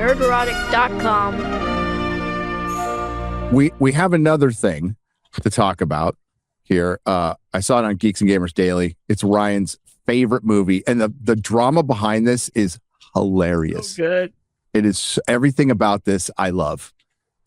Nerderotic.com. We have another thing to talk about here. I saw it on Geeks and Gamers Daily. It's Ryan's favorite movie, and the drama behind this is hilarious. So good. It is everything about this I love.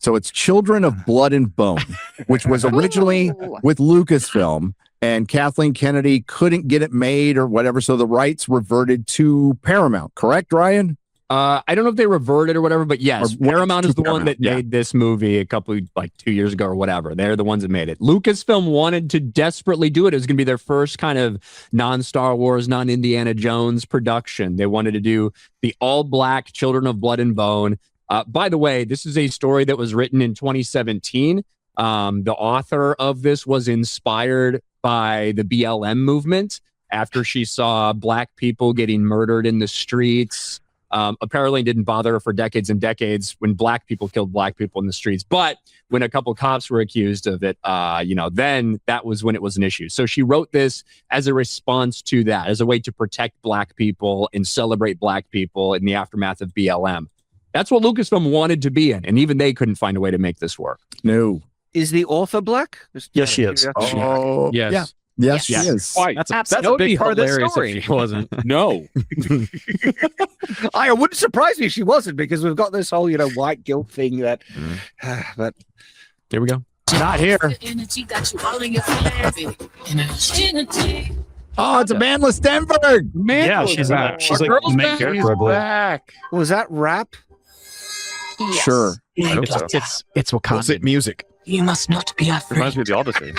So it's Children of Blood and Bone, which was originally with Lucasfilm, and Kathleen Kennedy couldn't get it made or whatever, so the rights reverted to Paramount. Correct, Ryan? I don't know if they reverted or whatever, but yes, Paramount is the one that made this movie a couple, like 2 years ago or whatever. They're the ones that made it. Lucasfilm wanted to desperately do it. It was going to be their first kind of non-Star Wars, non-Indiana Jones production. They wanted to do the all-black Children of Blood and Bone. By the way, this is a story that was written in 2017. The author of this was inspired by the BLM movement after she saw black people getting murdered in the streets. Apparently didn't bother her for decades and decades when black people killed black people in the streets. But when a couple cops were accused of it, then that was when it was an issue. So she wrote this as a response to that, as a way to protect black people and celebrate black people in the aftermath of BLM. That's what Lucasfilm wanted to be in, and even they couldn't find a way to make this work. No. Is the author black? Yes, she is. Oh, yes. Yeah. Yes, she is. Quite. That's a big part of the story. If she wasn't. No. I wouldn't surprise me if she wasn't, because we've got this whole, white guilt thing that. But here we go. Not here. Oh, it's Amandla Stenberg. Yeah, she's back. She's like the main character, I believe. Back. Was that rap? Yes. Sure. It's Wakanda music. You must not be afraid. Reminds me of the Odyssey.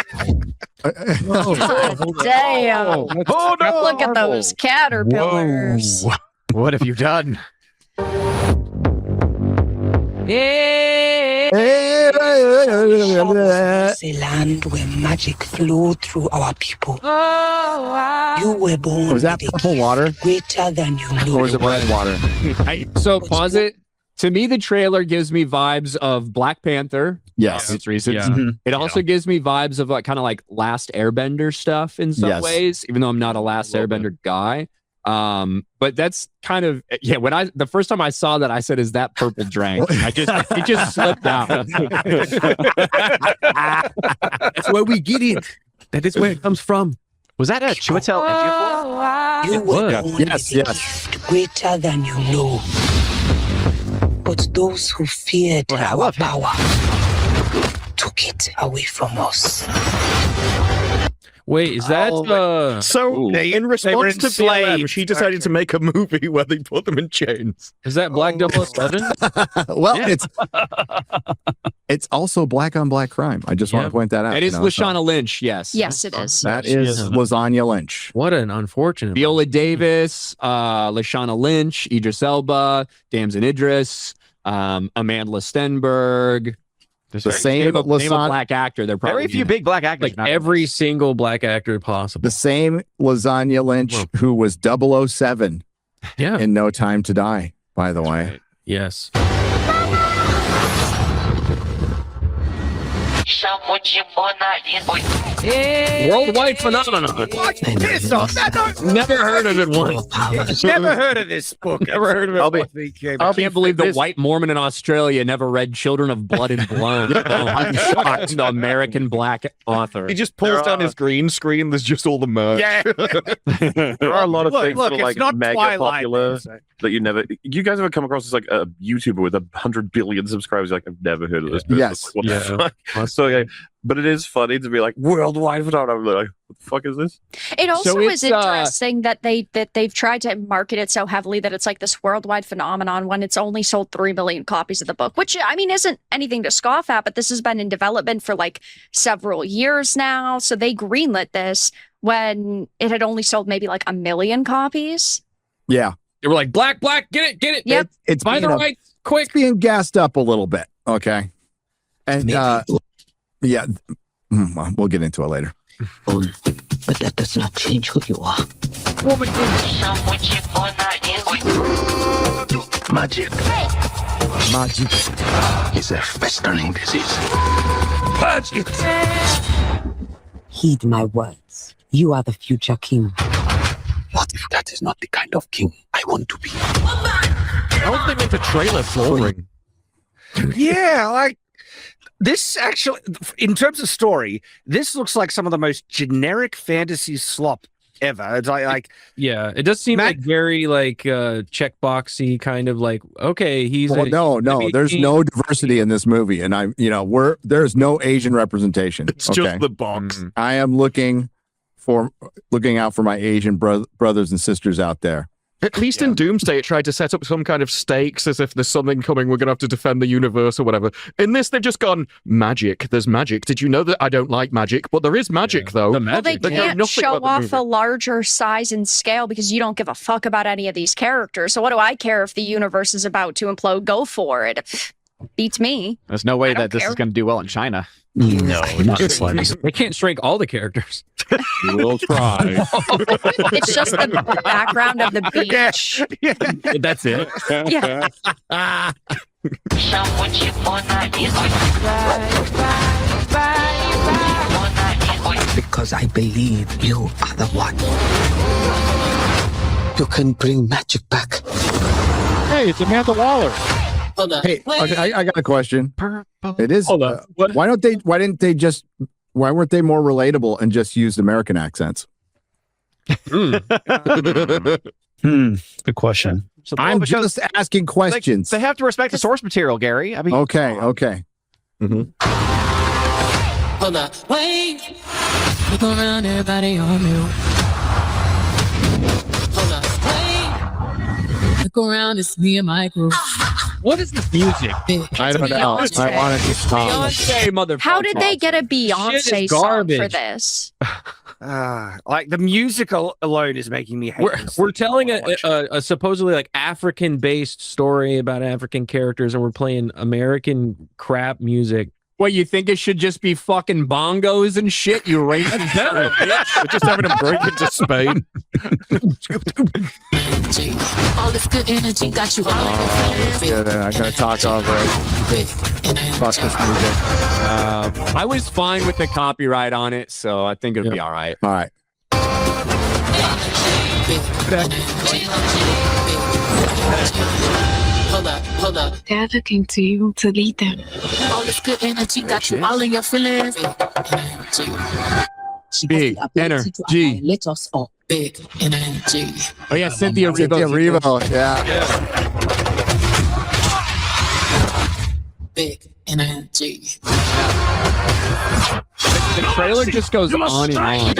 Damn. Oh, no. Look at those caterpillars. Whoa. What have you done? It's a land where magic flowed through our people. You were born Was that with a purple gift water? greater than you knew. Or was it red water? So pause it. To me, the trailer gives me vibes of Black Panther. Yes. It's recent. Yeah. Mm-hmm. It also gives me vibes of kind of like Last Airbender stuff in some Yes. ways, even though I'm not a Last Airbender guy. But that's kind of when the first time I saw that, I said, "Is that purple drank?" It just slipped out. That's where we get it. That is where it comes from. Was that a Chiwetel Ejiofor? You were was. born Yes, with a yes. gift greater than you know. But those who feared I our love him. power took it away from us. Wait, is that So, in response to BLM, she decided to make a movie where they put them in chains. is that Black 007? Well, it's also black on black crime. I just want to point that out. It is so- Lashana Lynch, yes. Yes, it is. That is Lasagna Lynch. What an unfortunate. Viola Davis, Lashana Lynch, Idris Elba, Damson Idris, Amandla Stenberg. The same Name a Lasagna, black actor. They're probably Very few big black actors. Like every single black actor possible. the same Lasagna Lynch who was 007 Yeah. in No Time to Die, by the way. Right. Yes. Worldwide phenomenon. Never heard of it once. Never heard of this book. Never heard of it. I can't believe the white Mormon in Australia never read Children of Blood and Bone. I'm shocked. The American black author. He just pulls down his green screen. There's just all the merch. Yeah. There are a lot of things that are it's like not mega Twilight. popular that you never. You guys ever come across as like a YouTuber with 100 billion subscribers? Like, I've never heard of this person. Yes. What the fuck? So, yeah, but it is funny to be like worldwide phenomenon. I'm like, what the fuck is this? It also So is it's, interesting that they've tried to market it so heavily that it's like this worldwide phenomenon when it's only sold 3 million copies of the book, which I mean isn't anything to scoff at, but this has been in development for like several years now. So they greenlit this when it had only sold maybe like 1 million copies. Yeah. They were like, black, get it. Yep. It's Buy the being rights, quick. it's being gassed up a little bit. Okay. And yeah, we'll get into it later. But that does not change who you are. Magic Magic. is a festering disease. Magic. Heed my words. You are the future king. What if that is not the kind of king I want to be? How would they make the trailer flooring? Yeah, like this actually, in terms of story, this looks like some of the most generic fantasy slop ever. It's like Yeah, it does seem Matt- like very like checkboxy kind of like, okay, he's Well, no, there's no diversity in this movie, and there's no Asian representation. It's just the box. I am looking out for my Asian brothers and sisters out there. At least in Doomsday, it tried to set up some kind of stakes as if there's something coming, we're going to have to defend the universe or whatever. In this, they've just gone, magic. There's magic. Did you know that I don't like magic? But there is magic, though. The Well, they magic. They know can't nothing show about the off movie. a larger size and scale because you don't give a fuck about any of these characters. So what do I care if the universe is about to implode? Go for it. Pfft, beats me. There's no way I don't that this care. is going to do well in China. No, not the slightest. They can't shrink all the characters. We'll try. It's just the background of the beach. That's it. Yeah. Because I believe you are the one. You can bring magic back. Hey, it's Amanda Waller. Hey, okay, I got a question. It is. Hold on. What? Why weren't they more relatable and just used American accents? Good question. So, I'm because just asking questions. they have to respect the source material, Gary. I mean, Okay. Hold up. Wait. Look around, everybody on me. Hold up. Wait. Look around, it's me and my group. What is this music? I don't know. I wanted to stop. Beyonce, motherfucker. How did they get a Beyonce is song garbage. for this? like the musical alone is making me hate. We're telling a supposedly like African based story about African characters, and we're playing American crap music. What, you think it should just be fucking bongos and shit? You racist son of a bitch. We're just having a break into Spain. All this good energy got you all I'm gonna talk over it. Fuck this music. I was fine with the copyright on it, so I think it'll be all right. All right. Hold up. They're looking to you to lead them. All this good energy got you all in your feelings. Big energy. Let us up. Big energy. Oh yeah, Cynthia Cynthia Erivo. Erivo, yeah. Big energy. The trailer just goes on and on.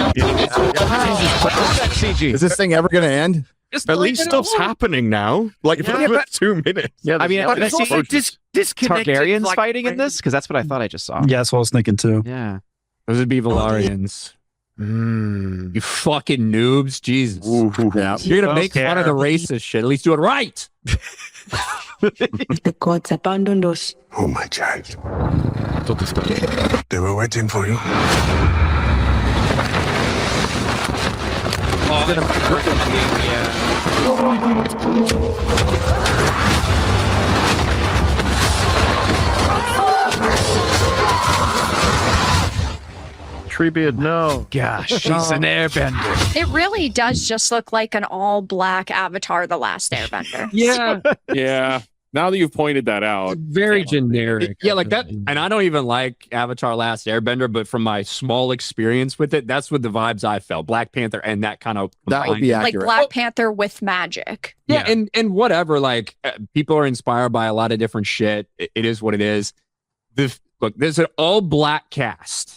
CG. Is this thing ever gonna end? At least stuff's happening now. Like, if it was 2 minutes. Yeah, I mean, But it's also disconnected. Targaryens like, fighting in this because that's what I thought I just saw. Yeah, that's what I was thinking too. Yeah. Those would be Valarians. You fucking noobs. Jesus. Yeah. You're gonna make fun of the racist shit. At least do it right. The gods abandoned us. Oh, my child. They were waiting for you. Treebeard, no. Gosh, she's an airbender. It really does just look like an all-black Avatar: The Last Airbender. Yeah, Yeah. Now that you've pointed that out. very generic. Yeah, like that. And I don't even like Avatar: Last Airbender, but from my small experience with it, that's what the vibes I felt. Black Panther and that kind of That would be Like accurate. Black Panther with magic. Yeah, and whatever. Like people are inspired by a lot of different shit. It is what it is. Look, there's an all black cast.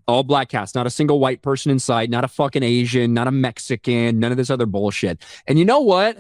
All black cast, not a single white person in sight, not a fucking Asian, not a Mexican, none of this other bullshit. And you know what?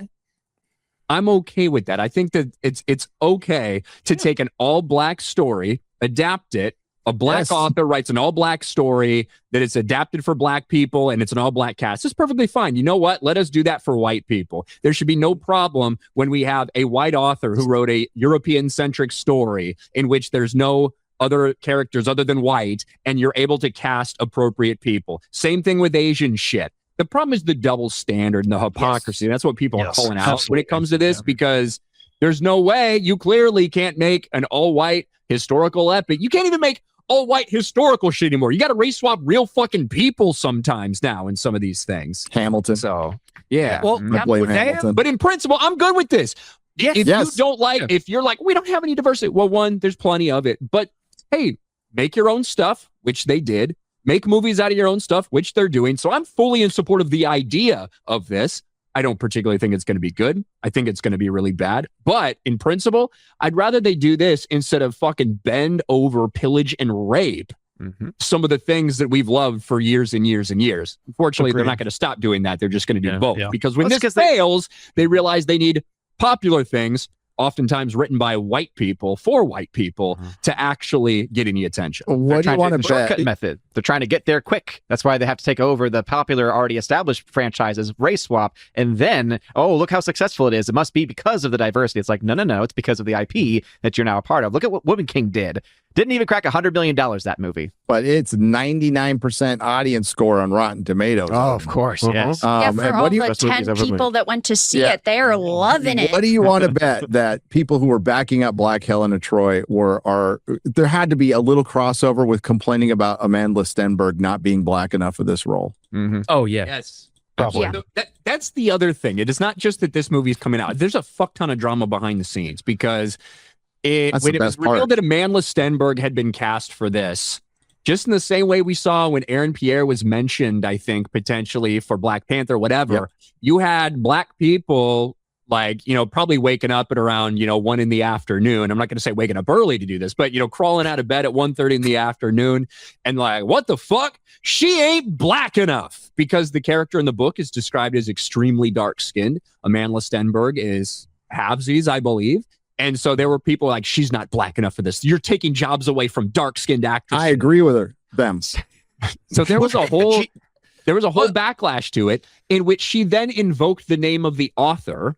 I'm okay with that. I think that it's okay to take an all black story, adapt it. A black author writes an all black story that is adapted for black people and it's an all black cast. It's perfectly fine. You know what? Let us do that for white people. There should be no problem when we have a white author who wrote a European centric story in which there's no other characters other than white and you're able to cast appropriate people. Same thing with Asian shit. The problem is the double standard and the hypocrisy. That's what people are calling out when it comes to this, because there's no way you clearly can't make an all-white historical epic. You can't even make all-white historical shit anymore. You got to race swap real fucking people sometimes now in some of these things. Hamilton. So, yeah. Well, I blame Hamilton. But in principle, I'm good with this. If Yes. you don't like, if you're like, we don't have any diversity, well, one, there's plenty of it. But hey, make your own stuff, which they did. Make movies out of your own stuff, which they're doing. So I'm fully in support of the idea of this. I don't particularly think it's going to be good. I think it's going to be really bad. But in principle, I'd rather they do this instead of fucking bend over, pillage, and rape some of the things that we've loved for years and years and years. Unfortunately, they're not going to stop doing that. They're just going to do both. Because when this fails, they realize they need popular things, oftentimes written by white people for white people, to actually get any attention. What do you want to bet? Shortcut method. They're trying to get there quick. That's why they have to take over the popular, already established franchises, race swap, and then, oh, look how successful it is. It must be because of the diversity. It's like, no. It's because of the IP that you're now a part of. Look at what Woman King did. Didn't even crack $100 million, that movie. But it's 99% audience score on Rotten Tomatoes. Oh, of course, yes. Yeah, for and all what do you, the 10 people that went to see it, they're loving it. What do you want to bet that people who were backing up Black Helena Troy there had to be a little crossover with complaining about Amanda Stenberg not being black enough for this role? Oh, yeah. Yes. Yeah. So that's the other thing. It is not just that this movie is coming out. There's a fuck ton of drama behind the scenes because when it was revealed that Amanda Stenberg had been cast for this, just in the same way we saw when Aaron Pierre was mentioned, I think, potentially for Black Panther, whatever, you had black people probably waking up at around, 1 in the afternoon. I'm not going to say waking up early to do this, but, crawling out of bed at 1:30 in the afternoon and like, what the fuck? She ain't black enough, because the character in the book is described as extremely dark skinned. Amanda Stenberg is halvesies, I believe. And so there were people like, she's not black enough for this. You're taking jobs away from dark skinned actors. I agree with her. Them. So there was a whole backlash to it, in which she then invoked the name of the author,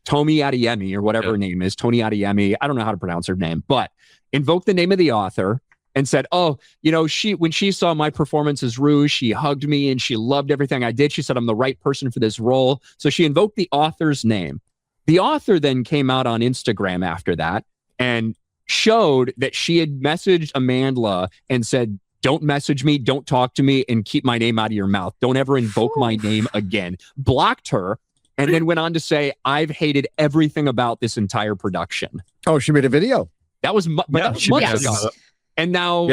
Tomi Adeyemi, or whatever her name is, Tony Adeyemi. I don't know how to pronounce her name, but invoked the name of the author and said, oh, when she saw my performance as Rouge, she hugged me and she loved everything I did. She said, I'm the right person for this role. So she invoked the author's name. The author then came out on Instagram after that and showed that she had messaged Amandla and said, don't message me, don't talk to me, and keep my name out of your mouth. Don't ever invoke my name again. Blocked her, and then went on to say, I've hated everything about this entire production. Oh, she made a video. That was, months ago. And now,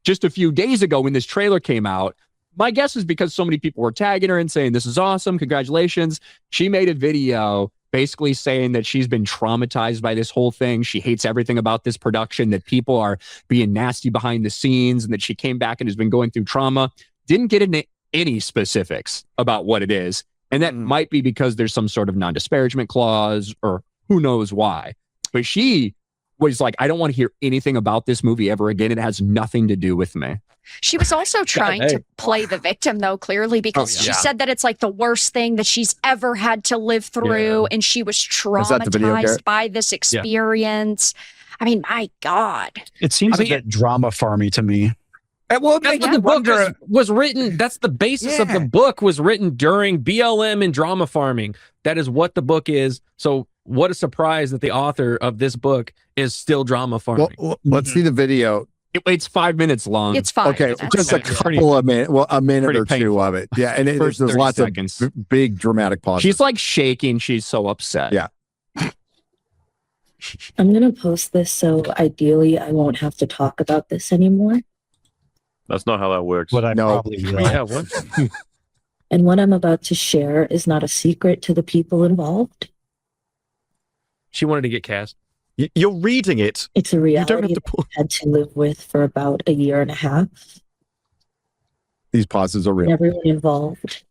just a few days ago, when this trailer came out, my guess is because so many people were tagging her and saying, this is awesome, congratulations. She made a video basically saying that she's been traumatized by this whole thing. She hates everything about this production, that people are being nasty behind the scenes, and that she came back and has been going through trauma. Didn't get into any specifics about what it is. And that might be because there's some sort of non-disparagement clause, or who knows why. But she was like, I don't want to hear anything about this movie ever again. It has nothing to do with me. She was also trying to play the victim, though, clearly, because she said that it's like the worst thing that she's ever had to live through. And she was traumatized by this experience. I mean, my God. It seems a bit drama farmy to me. Well, that's what the book was written. That's the basis of the book, was written during BLM and drama farming. That is what the book is. So what a surprise that the author of this book is still drama farming. Well, let's see the video. It's 5 minutes long. It's 5 minutes. Just a couple of minutes, a minute or two of it. Yeah, and there's lots of big dramatic pauses. She's like shaking. She's so upset. Yeah. I'm going to post this, so ideally I won't have to talk about this anymore. That's not how that works. But I probably will. Yeah, what? And what I'm about to share is not a secret to the people involved. She wanted to get cast. You're reading it. It's a reality to I've had to live with for about a year and a half. These pauses are real. And everyone involved,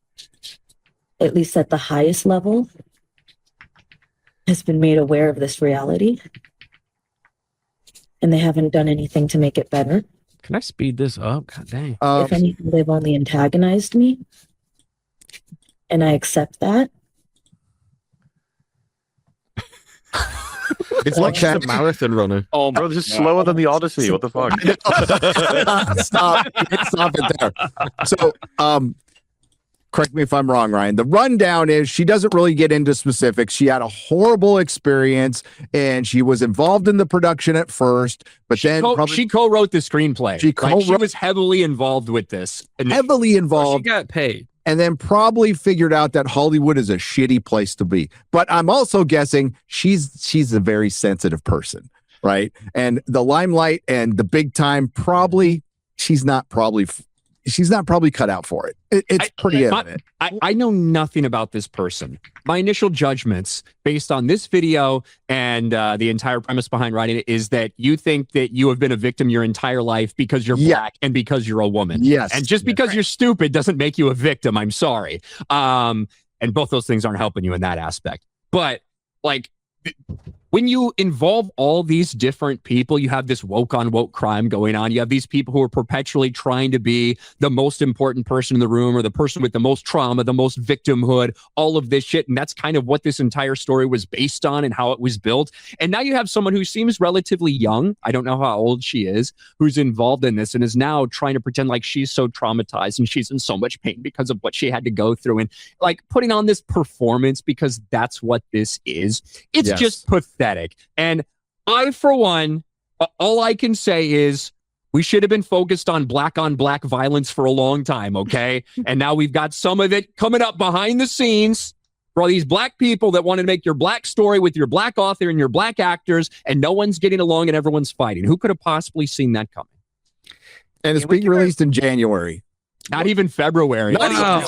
at least at the highest level, has been made aware of this reality. And they haven't done anything to make it better. Can I speed this up? God dang. If anything, they've only antagonized me. And I accept that. It's like she's a marathon runner. Oh, bro, this is slower than the Odyssey. What the fuck? Stop it there. So, correct me if I'm wrong, Ryan. The rundown is she doesn't really get into specifics. She had a horrible experience, and she was involved in the production at first, but she co-wrote the screenplay. She was heavily involved with this. Heavily involved. She got paid. and then probably figured out that Hollywood is a shitty place to be. But I'm also guessing she's a very sensitive person, right? And the limelight and the big time, probably she's not probably cut out for it. It's pretty evident. I know nothing about this person. My initial judgments based on this video and the entire premise behind writing it is that you think that you have been a victim your entire life because you're black and because you're a woman. Yes. And just because you're stupid doesn't make you a victim. I'm sorry. And both those things aren't helping you in that aspect. But like, when you involve all these different people, you have this woke on woke crime going on. You have these people who are perpetually trying to be the most important person in the room or the person with the most trauma, the most victimhood, all of this shit. And that's kind of what this entire story was based on and how it was built. And now you have someone who seems relatively young. I don't know how old she is, who's involved in this and is now trying to pretend like she's so traumatized and she's in so much pain because of what she had to go through and like putting on this performance because that's what this is. It's just pathetic. And I, for one, all I can say is we should have been focused on black violence for a long time, okay? And now we've got some of it coming up behind the scenes for all these black people that want to make your black story with your black author and your black actors, and no one's getting along and everyone's fighting. Who could have possibly seen that coming? And it's being released in January. Not even February. Wow.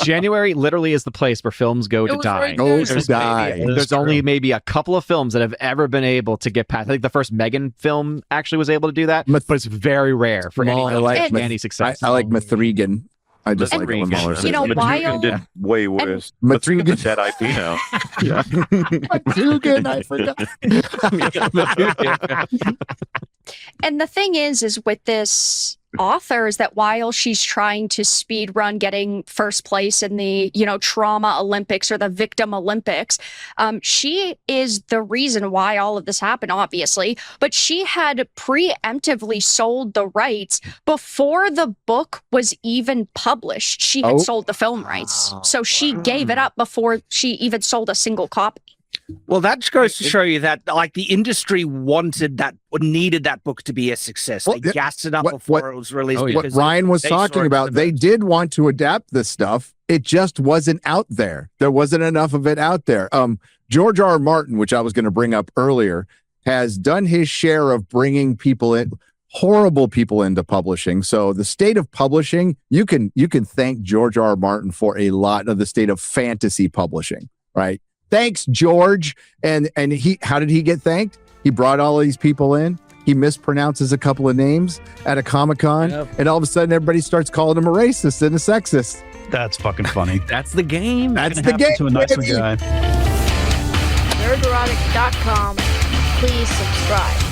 January literally is the place where films go to die. There's only maybe a couple of films that have ever been able to get past. I think the first Megan film actually was able to do that, but it's very rare for any success. I like Mithrigan. I just like him. You know, Mithrigan did way worse. Mithrigan Dead IP now. Mithrigan, I forgot. And the thing is with this author is that while she's trying to speed run getting first place in the, trauma Olympics or the victim Olympics, she is the reason why all of this happened, obviously, but she had preemptively sold the rights before the book was even published. She had sold the film rights. So she gave it up before she even sold a single copy. Well, that goes to show you that, like, the industry needed that book to be a success. They gassed it up before it was released. What Ryan was talking about, they did want to adapt this stuff. It just wasn't out there. There wasn't enough of it out there. George R. R. Martin, which I was going to bring up earlier, has done his share of bringing people in, horrible people into publishing. So the state of publishing, you can thank George R. R. Martin for a lot of the state of fantasy publishing, right? Thanks, George. And how did he get thanked? He brought all of these people in. He mispronounces a couple of names at a Comic-Con, and all of a sudden everybody starts calling him a racist and a sexist. That's fucking funny. That's the game. That's the game. To a nicer guy. Nerderotic.com. Please subscribe.